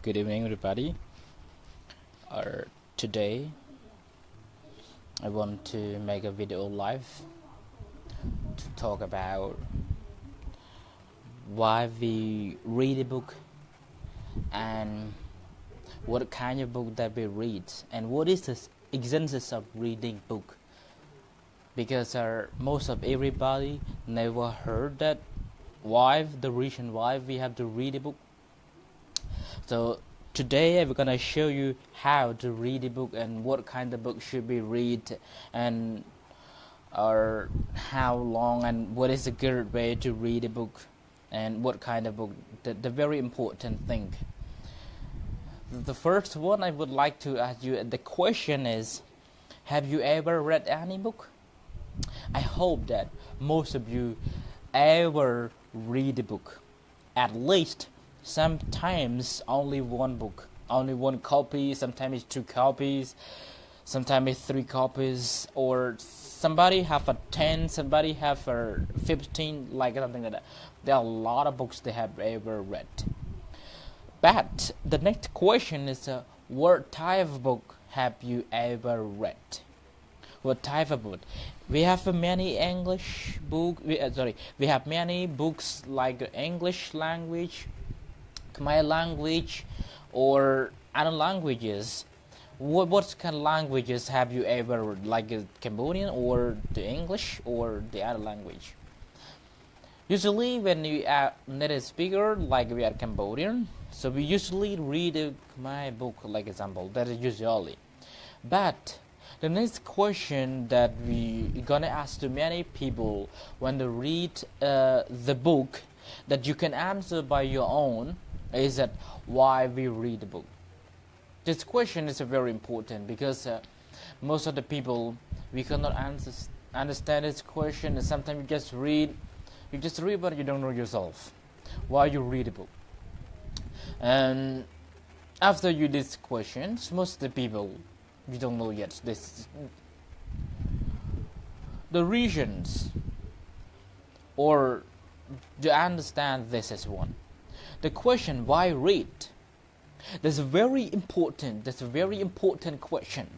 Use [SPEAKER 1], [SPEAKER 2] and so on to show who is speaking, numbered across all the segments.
[SPEAKER 1] Good evening, everybody. Today, I want to make a video live to talk about why we read a book and what kind of book that we read and what is the essence of reading book. Because most of everybody never heard that the reason why we have to read a book. So today I'm gonna show you how to read a book and what kind of book should be read and or how long and what is a good way to read a book and what kind of book. The very important thing. The first one I would like to ask you, the question is, have you ever read any book? I hope that most of you ever read a book, at least. Sometimes only one book, only one copy, sometimes 2 copies, sometimes 3 copies, or somebody have a 10, somebody have a 15, like something like that. There are a lot of books they have ever read. But the next question is, what type of book have you ever read? What type of book? We have many English book. We have many books like English language, Khmer language, or other languages. What kind of languages have you ever read? Like Cambodian or the English or the other language? Usually, when you are native speaker, like we are Cambodian, so we usually read a Khmer book, like example. That is usually, but the next question that we gonna ask to many people when they read the book that you can answer by your own is that why we read the book. This question is very important because most of the people we cannot understand this question, and sometimes you just read but you don't know yourself why you read a book. And after you these questions, most of the people you don't know yet the reasons or to understand this is one. The question why read? That's a very important question.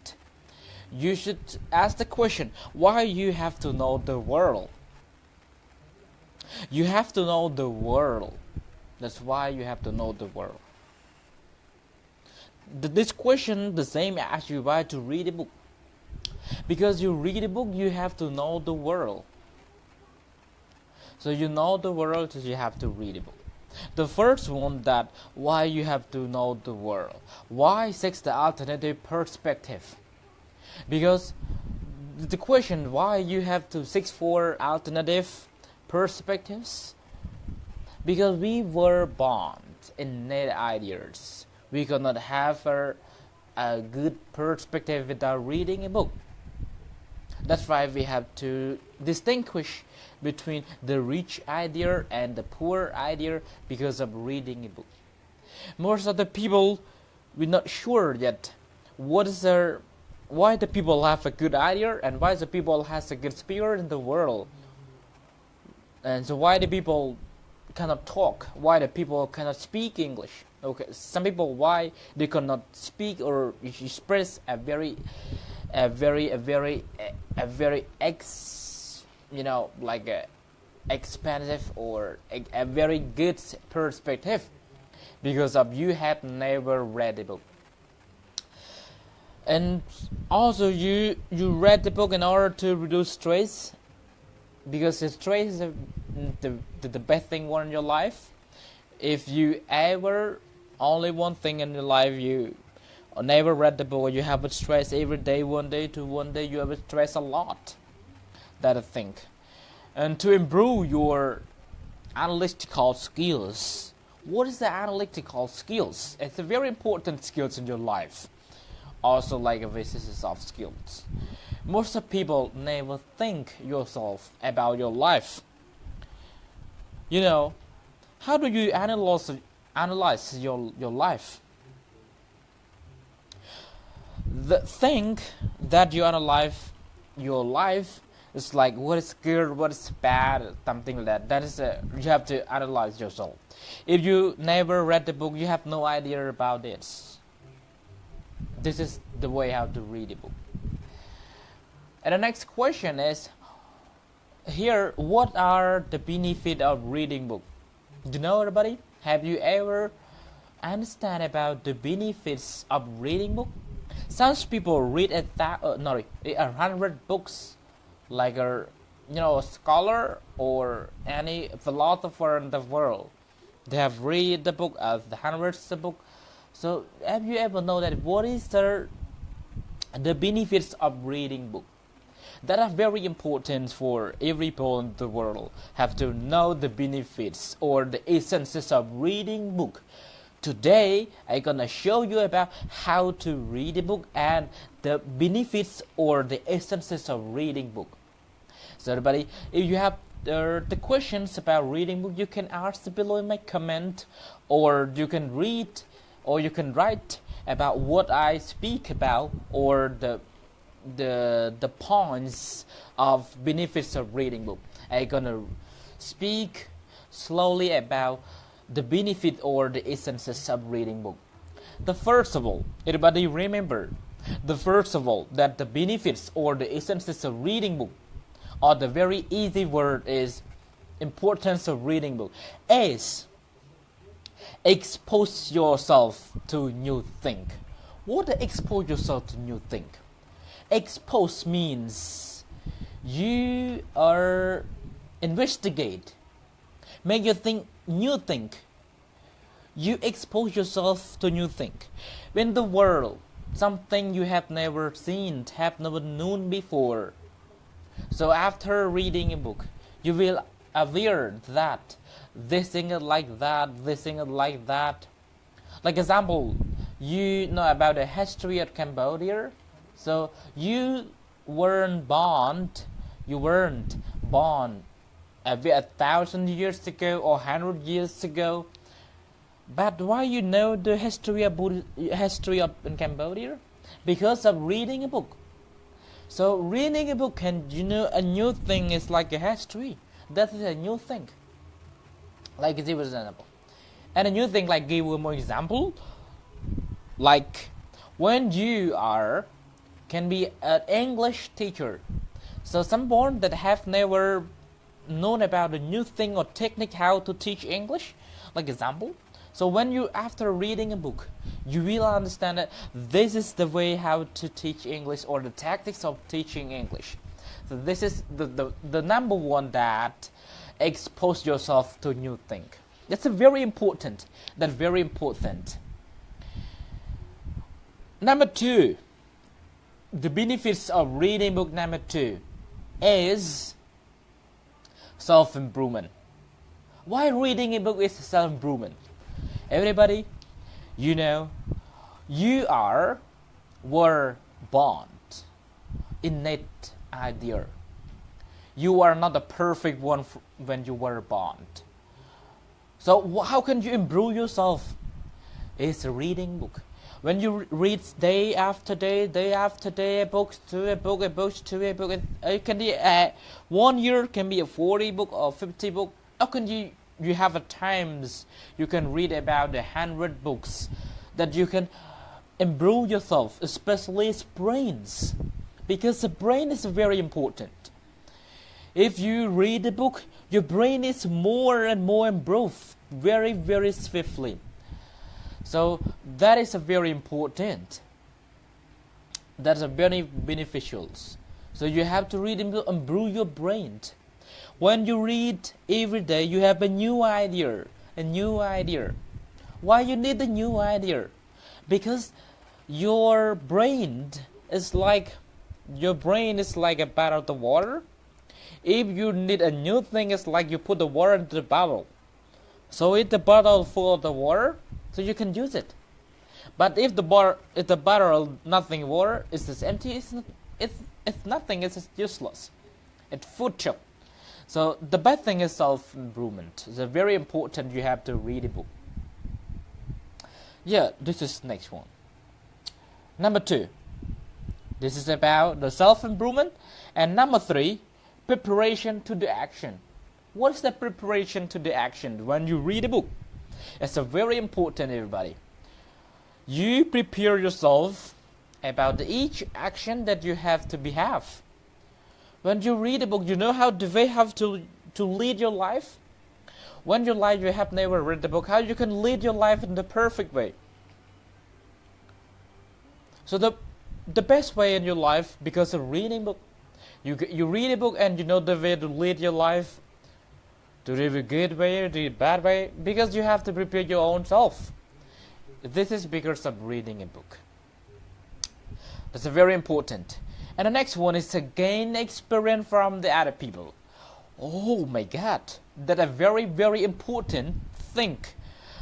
[SPEAKER 1] You should ask the question why you have to know the world. You have to know the world. That's why you have to know the world. This question the same as you why to read a book. Because you read a book, you have to know the world. So you know the world, so you have to read a book. The first one, that why you have to know the world. Why seek the alternative perspective? Because the question why you have to seek for alternative perspectives, because we were born in innate ideas. We cannot have a good perspective without reading a book. That's why we have to distinguish between the rich idea and the poor idea because of reading a book. Most of the people, we're not sure yet why the people have a good idea and why the people has a good spirit in the world. And so why the people cannot talk, why the people cannot speak English. Okay, some people why they cannot speak or express a very expansive or a very good perspective, because of you have never read the book. And also you read the book in order to reduce stress, because the stress is the best thing in your life. If you ever only one thing in your life, you never read the book, you have a stress every day, one day you have a stress a lot. That I think. And to improve your analytical skills. What is the analytical skills? It's a very important skills in your life. Also like a basis of skills. Most of people never think yourself about your life. You know, how do you analyze your life? The thing that you analyze your life It's like what is good, what is bad, something like that. That is you have to analyze yourself. If you never read the book, you have no idea about this. This is the way how to read a book. And the next question is here: what are the benefits of reading book? Do you know, everybody? Have you ever understand about the benefits of reading book? Some people read 100 books, like a a scholar or any philosopher in the world. They have read the book of the hundreds of book. So have you ever know that what is the benefits of reading book? That are very important for every people in the world. Have to know the benefits or the essences of reading book. Today, I'm gonna show you about how to read a book and the benefits or the essences of reading book. So everybody, if you have the questions about reading book, you can ask below in my comment, or you can read, or you can write about what I speak about, or the points of benefits of reading book. I'm gonna speak slowly about the benefit or the essences of reading book. The first of all, everybody remember, the first of all, that the benefits or the essences of reading book, or the very easy word is importance of reading book, is expose yourself to new thing. What does expose yourself to new thing? Expose means you are investigate, make you think new thing. You expose yourself to new thing. In the world, something you have never seen, have never known before. So after reading a book, you will aware that this thing is like that, this thing is like that. Like example, you know about the history of Cambodia. So you weren't born a 1,000 years ago or 100 years ago. But why you know the history of in Cambodia? Because of reading a book. So reading a book can a new thing is like a history. That is a new thing. Like give an example. And a new thing, like give one more example. Like when you can be an English teacher. So someone that have never known about a new thing or technique how to teach English, like example. So when you after reading a book, you will understand that this is the way how to teach English or the tactics of teaching English. So this is the number one, that expose yourself to new thing. That's very important. That's very important. Number two, the benefits of reading book number two is self-improvement. Why reading a book is self-improvement? Everybody, you were born innate idea. You are not the perfect one when you were born. So how can you improve yourself? It's a reading book. When you read day after day, books to a book, it can be 1 year, can be a 40 book or 50 book. How can you have a times you can read about 100 books that you can improve yourself, especially brains, because the brain is very important. If you read a book, your brain is more and more improved very, very swiftly. So that is a very important. That's a very beneficial. So you have to read and improve your brain. When you read every day, you have a new idea. Why you need a new idea? Because your brain is like a bottle of the water. If you need a new thing, it's like you put the water into the bottle. So if the bottle full of the water, so you can use it. But if the bottle nothing water, it's just empty. It's nothing. It's just useless. It's futile. So the bad thing is self-improvement. It's very important. You have to read a book. Yeah, this is next one. Number two, this is about the self-improvement. And number three, preparation to the action. What is the preparation to the action when you read a book? It's a very important, everybody. You prepare yourself about each action that you have to have. When you read a book, you know how the way have to lead your life. When you have never read the book, how you can lead your life in the perfect way. So the best way in your life, because of reading book, you read a book and you know the way to lead your life, to the good way or the bad way, because you have to prepare your own self. This is because of reading a book. That's very important. And the next one is to gain experience from the other people. Oh my God, that's a very, very important thing,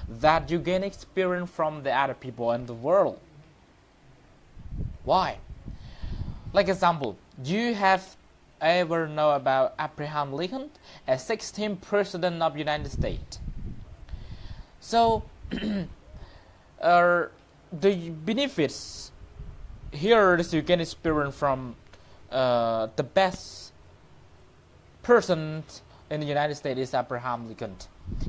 [SPEAKER 1] that you gain experience from the other people in the world. Why? Like example, you have ever know about Abraham Lincoln, a 16th president of the United States. So the benefits here is you can experience from the best person in the United States is Abraham Lincoln.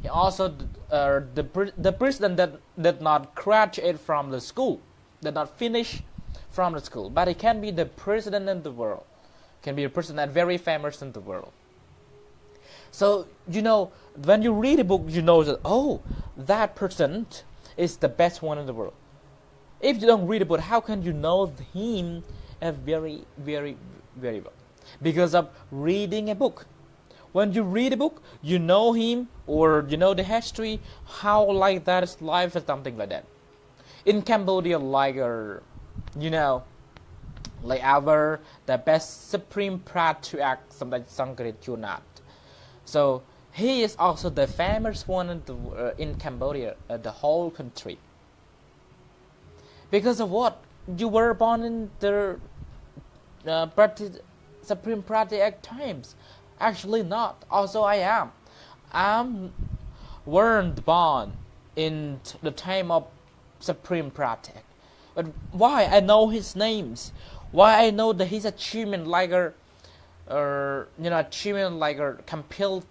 [SPEAKER 1] He also the president that did not graduate from the school, did not finish from the school, but he can be the president in the world, can be a person that very famous in the world. So you know, when you read a book, you know that, oh, that person is the best one in the world. If you don't read a book, how can you know him very, very, very well? Because of reading a book. When you read a book, you know him, or you know the history, how like that is life or something like that. In Cambodia, like you know, like the best supreme patriarch, something Sangrit Chunat. So he is also the famous one in Cambodia, the whole country. Because of what? You were born in the supreme patriarch times. Actually not. Also I am. Weren't born in the time of supreme patriarch. But why I know his names? Why I know that his achievement like achievement like compiled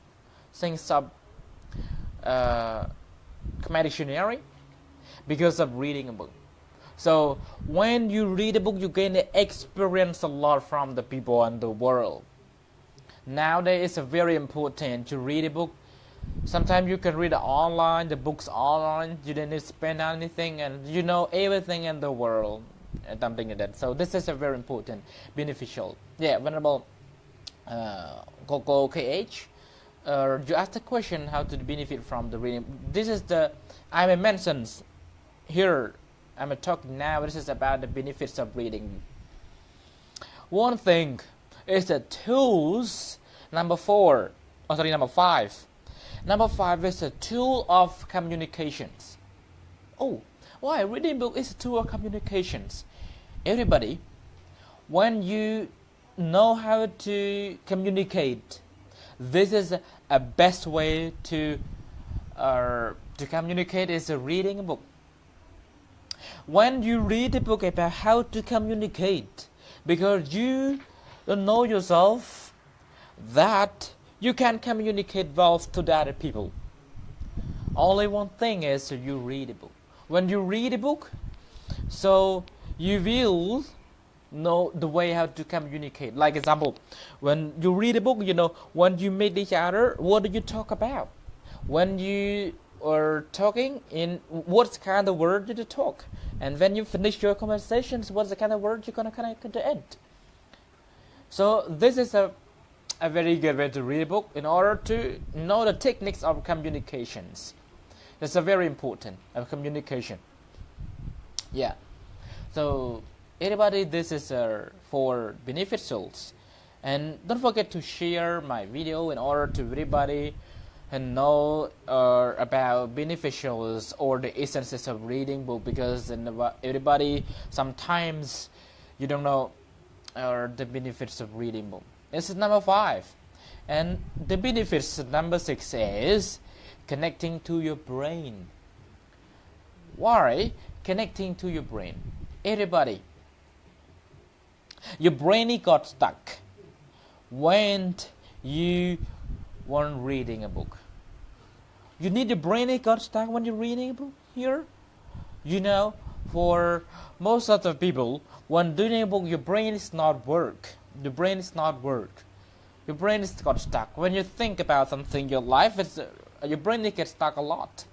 [SPEAKER 1] things of Khmer dictionary? Because of reading a book. So when you read a book, you gain to experience a lot from the people and the world. Nowadays, it's very important to read a book. Sometimes you can read online, the books online. You don't need to spend anything, and you know everything in the world, and something like that. So this is a very important, beneficial. Yeah, Venerable Coco KH, you asked the question how to benefit from the reading. This is I mentioned here. I'm talking now. This is about the benefits of reading. One thing is the tools. Number 5. Number 5 is a tool of communications. Oh, why reading book is a tool of communications? Everybody, when you know how to communicate, this is a best way to communicate is reading a book. When you read a book about how to communicate, because you don't know yourself, that you can communicate well to the other people. Only one thing is you read a book. When you read a book, so you will know the way how to communicate. Like example, when you read a book, you know, when you meet each other, what do you talk about? When you are talking, in what kind of word did you talk? And when you finish your conversations, what's the kind of word you're going to connect at the end? So this is a very good way to read a book in order to know the techniques of communications. That's a very important of communication. Yeah. So everybody, this is for beneficials, and don't forget to share my video in order to everybody and know about beneficials or the essences of reading book, because everybody sometimes you don't know the benefits of reading book. This is number 5, and the benefits number 6 is connecting to your brain. Why connecting to your brain? Everybody, your brain got stuck when you weren't reading a book. You need your brain to get stuck when you're reading a book here. You know, for most of the people, when doing a book, your brain is not work. Your brain is not work. Your brain is got stuck. When you think about something, your life is your brain gets stuck a lot.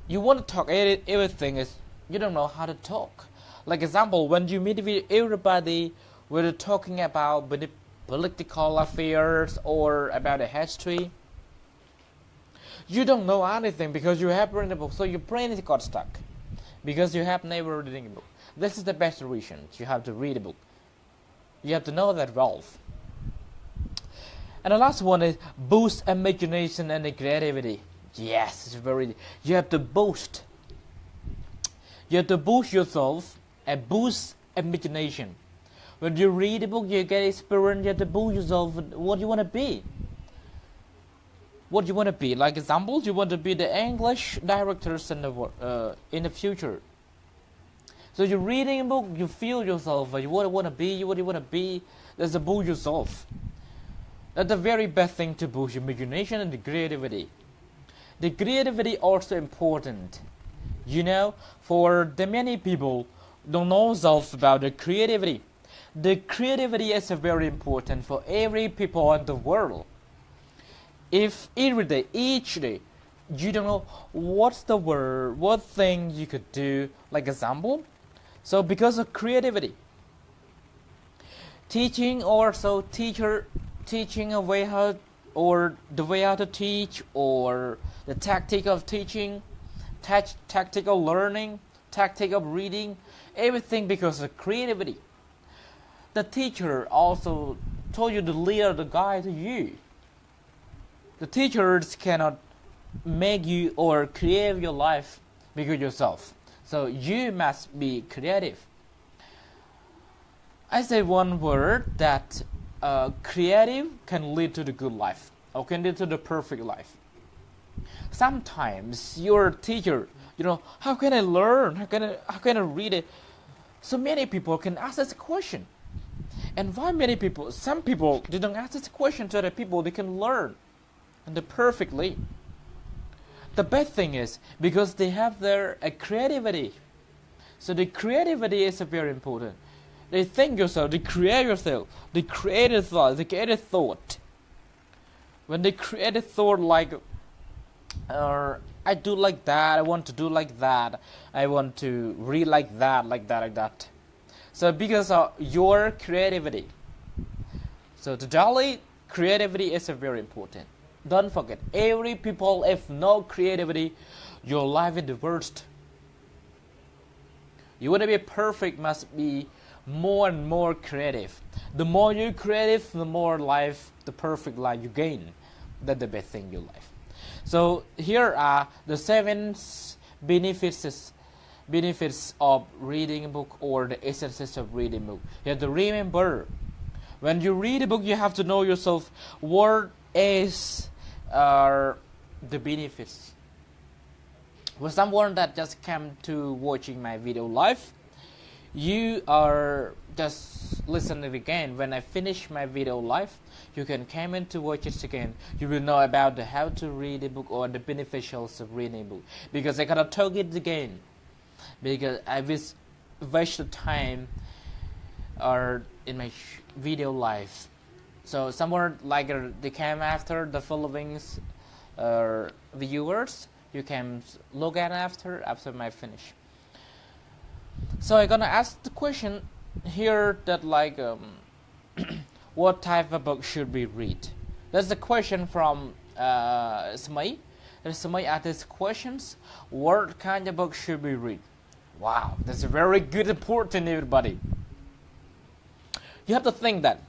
[SPEAKER 1] You want to talk everything is you don't know how to talk. Like example, when you meet with everybody, we're talking about the political affairs or about the history. You don't know anything because you have read a book, so your brain is got stuck because you have never read a book. This is the best reason you have to read a book. You have to know that well. And the last one is boost imagination and creativity. Yes, it's very. You have to boost. You have to boost yourself and boost imagination. When you read a book, you get experience. You have to boost yourself. What you want to be. What you want to be. Like example, you want to be the English directors in the future. So you're reading a book, you feel yourself. You want to be. What you want to be. That's to boost yourself. That's the very best thing to boost your imagination and the creativity. The creativity also important. You know, for the many people don't know self about the creativity. The creativity is very important for every people in the world. If each day, you don't know what's the word, what thing you could do, like example. So because of creativity, teaching also teaching a way how or the way how to teach or the tactic of teaching, tactical learning, tactic of reading, everything because of creativity. The teacher also told you to lead the guide to you. The teachers cannot make you or create your life because yourself. So you must be creative. I say one word that creative can lead to the good life or can lead to the perfect life. Sometimes your teacher, how can I learn? How can I read it? So many people can ask this question. And why some people didn't ask this question to other people, they can learn and perfectly. The best thing is because they have their creativity. So the creativity is very important. They think yourself, they create yourself, they create a thought, they create a thought. When they create a thought like, I do like that, I want to do like that, I want to read like that, like that, like that. So because of your creativity. So the daily creativity is very important. Don't forget, every people, if no creativity, your life is the worst. You want to be perfect, must be more and more creative. The more you're creative, the more life, the perfect life you gain. That's the best thing in your life. So here are the 7 benefits of reading a book or the essences of reading a book. You have to remember, when you read a book, you have to know yourself what is the benefits. For someone that just came to watching my video live, you are just listening again. When I finish my video live, you can come in to watch it again. You will know about how to read a book or the beneficials of reading a book. Because I cannot talk it again. Because I waste the time or in my video live. So someone like they came after the followings viewers, you can look at after my finish. So I'm gonna ask the question here that like what type of book should we read? That's the question from Smay. Smay asked these questions. What kind of book should we read? Wow, that's a very good, important, everybody. You have to think that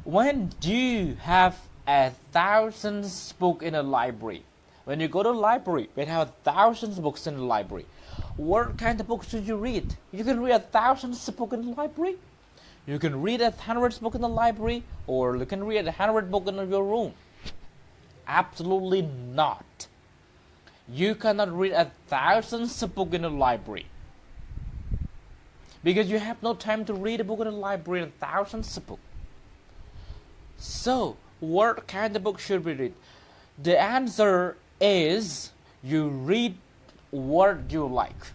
[SPEAKER 1] when you have 1,000 books in a library, when you go to the library, we have 1,000 books in the library. What kind of books should you read? You can read 1,000 books in the library. You can read 100 books in the library, or you can read 100 books in your room. Absolutely not. You cannot read 1,000 books in the library because you have no time to read a book in the library. 1,000 books. So, what kind of book should we read? The answer is you read what you like.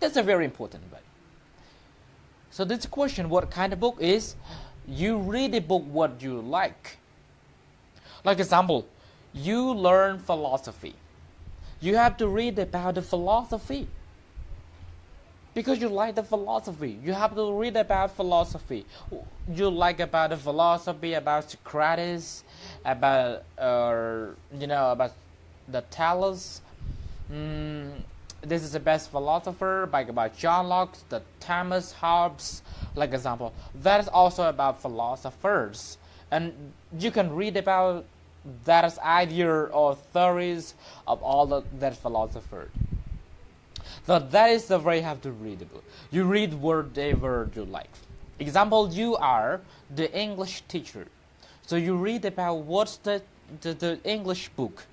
[SPEAKER 1] That's a very important one. So this question, what kind of book, is you read a book what you like. Like example, you learn philosophy. You have to read about the philosophy. Because you like the philosophy, you have to read about philosophy. You like about the philosophy about Socrates, about about the Thales. This is the best philosopher, like about John Locke, the Thomas Hobbes, like example. That is also about philosophers, and you can read about that idea or theories of all that philosophers. So that is the way you have to read the book. You read whatever you like. Example, you are the English teacher. So you read about what's the English book.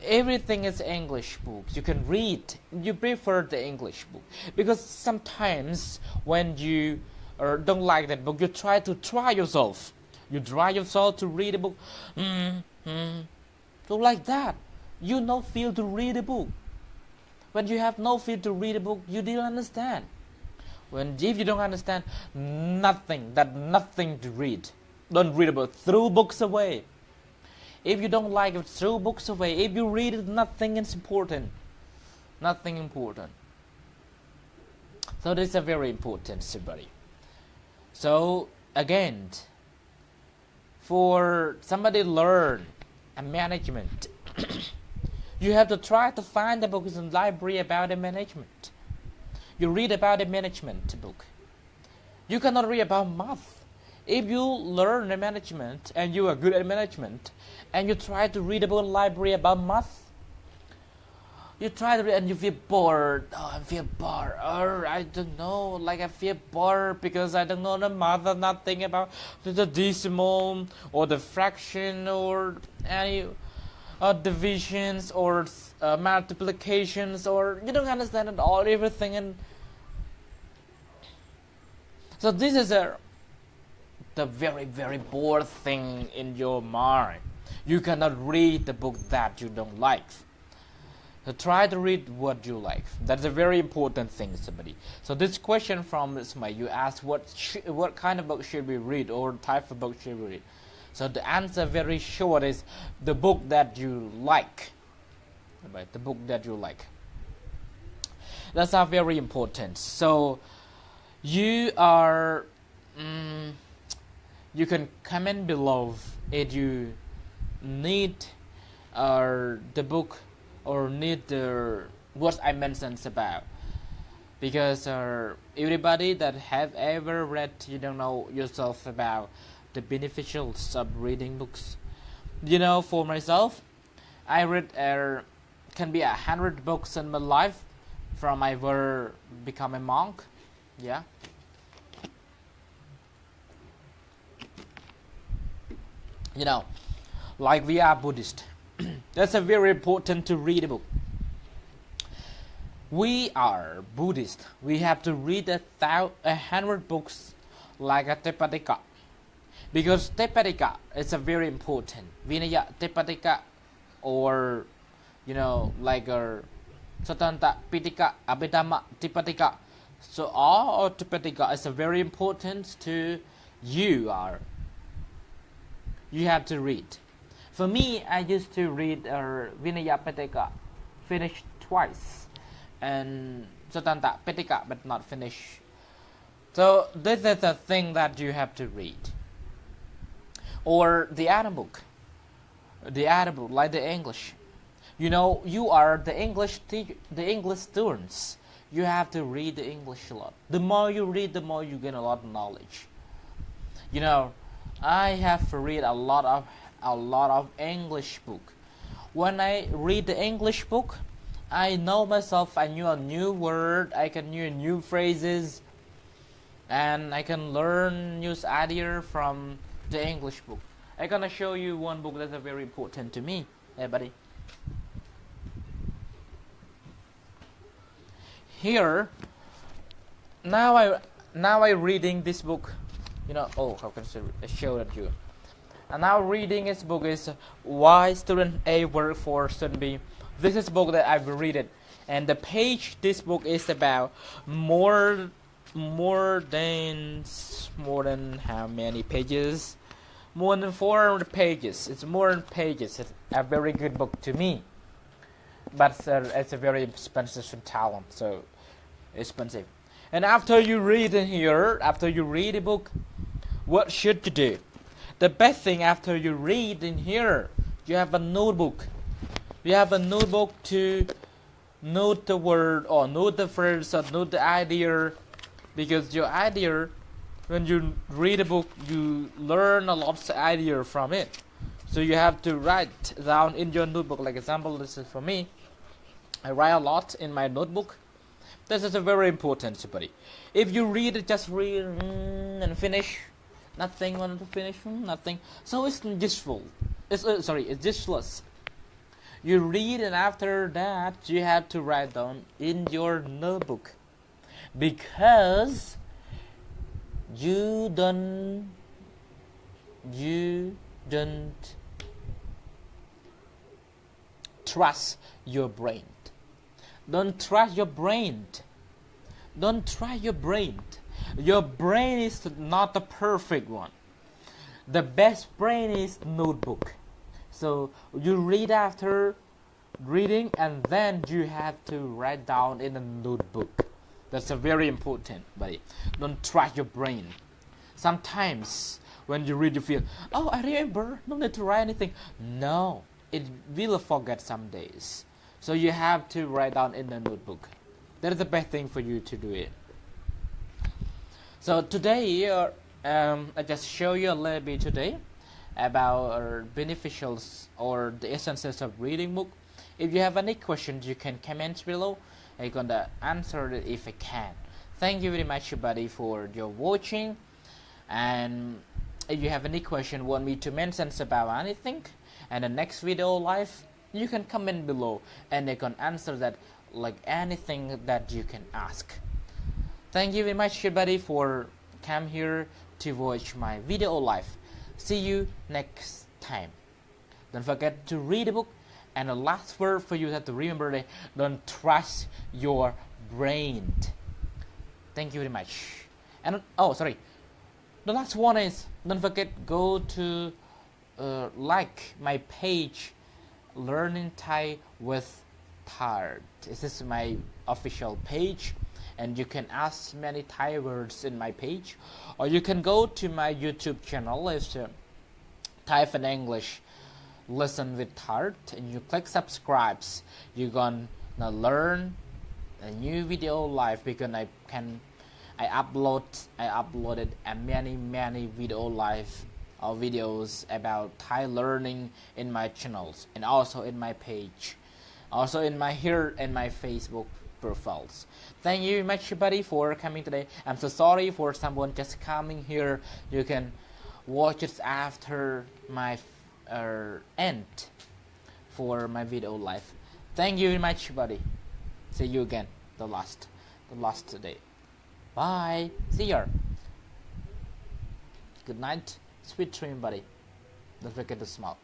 [SPEAKER 1] Everything is English book. You can read. You prefer the English book. Because sometimes when you don't like that book, you try yourself. You try yourself to read a book. So like that, you no feel to read a book. When you have no feel to read a book, you didn't understand. If you don't understand, nothing to read. Don't read a book. Throw books away. If you don't like it, throw books away. If you read it, nothing is important. Nothing important. So this is very important, somebody. So again, for somebody learn a management, you have to try to find the books in the library about the management. You read about the management book. You cannot read about math. If you learn the management and you are good at management, and you try to read about the library about math, you try to read and you feel bored. Oh, I feel bored. Or I don't know, like I feel bored because I don't know the math or nothing about the decimal or the fraction or any divisions or multiplications, or you don't understand it all, everything. And so this is the very, very bored thing in your mind. You cannot read the book that you don't like. So try to read what you like. That's a very important thing, somebody. So this question from somebody, you ask what kind of book should we read, or type of book should we read. So the answer very short is the book that you like. Right? The book that you like. That's not very important. So you are, you can comment below if you need the book or need the what I mentioned about. Because everybody that have ever read, you don't know yourself about the beneficials of reading books. For myself, I read can be 100 books in my life from I were become a monk. Yeah. Like we are Buddhist. That's a very important to read a book. We are Buddhist. We have to read 100 books like a Tipitaka. Because Tipitaka is a very important. Vinaya Tipitaka, or like a Satanta Pitaka, Abhidhamma Tipitaka. So all Tipitaka is a very important to you have to read. For me, I used to read Vinaya Pitaka, finished twice, and Satanta Pitaka, but not finished. So this is a thing that you have to read. Or the other book, like the English. You are the English students. You have to read the English a lot. The more you read, the more you gain a lot of knowledge. I have to read a lot of English book. When I read the English book, I know myself. I knew a new word. I can use new phrases, and I can learn new idea from the English book. I'm gonna show you one book that's very important to me, everybody. Here, now I reading this book. how can I show that you. And now reading this book is Why Student A Work for Student B. This is a book that I've read it, and the page this book is about more than how many pages? More than 400 pages. It's more than pages. It's a very good book to me, but it's a very expensive talent, so expensive. And after you read in here, after you read the book, what should you do? The best thing after you read in here, you have a notebook. You have a notebook to note the word or note the phrase or note the idea, because your idea, when you read a book, you learn a lot of idea from it. So you have to write down in your notebook. Like example, this is for me. I write a lot in my notebook. This is a very important, buddy. If you read it, just read and finish. Nothing want to finish, nothing. So it's useful. It's useless. You read, and after that you have to write down in your notebook, because you don't trust your brain. Don't trust your brain. Don't try your brain. Your brain is not the perfect one. The best brain is notebook. So you read after reading, and then you have to write down in a notebook. That's a very important, buddy. Don't trust your brain. Sometimes when you read, you feel, oh, I remember, no need to write anything. No, it will forget some days. So you have to write down in the notebook. That is the best thing for you to do it. So today, I just show you a little bit today about beneficials or the essences of reading book. If you have any questions, you can comment below. I'm gonna answer it if I can. Thank you very much, everybody, for your watching. And if you have any question, want me to mention about anything, and the next video live, you can comment below, and I can answer that like anything that you can ask. Thank you very much, everybody, for come here to watch my video live. See you next time. Don't forget to read the book. And the last word for you have to remember that don't trust your brain. Thank you very much. And the last one is, don't forget, go to like my page, Learning Thai with Thard. This is my official page, and you can ask many Thai words in my page, or you can go to my YouTube channel. It's Thai and English Listen with Thard, and you click subscribes. You're gonna learn a new video live, because I uploaded a many video live videos about Thai learning in my channels, and also in my page, also in my Facebook profiles. Thank you very much, everybody, for coming today. I'm so sorry for someone just coming here. You can watch it after my end for my video live. Thank you very much, everybody. See you again the last day. Bye. See you. Good night. Sweet dream, buddy. Don't forget to smile.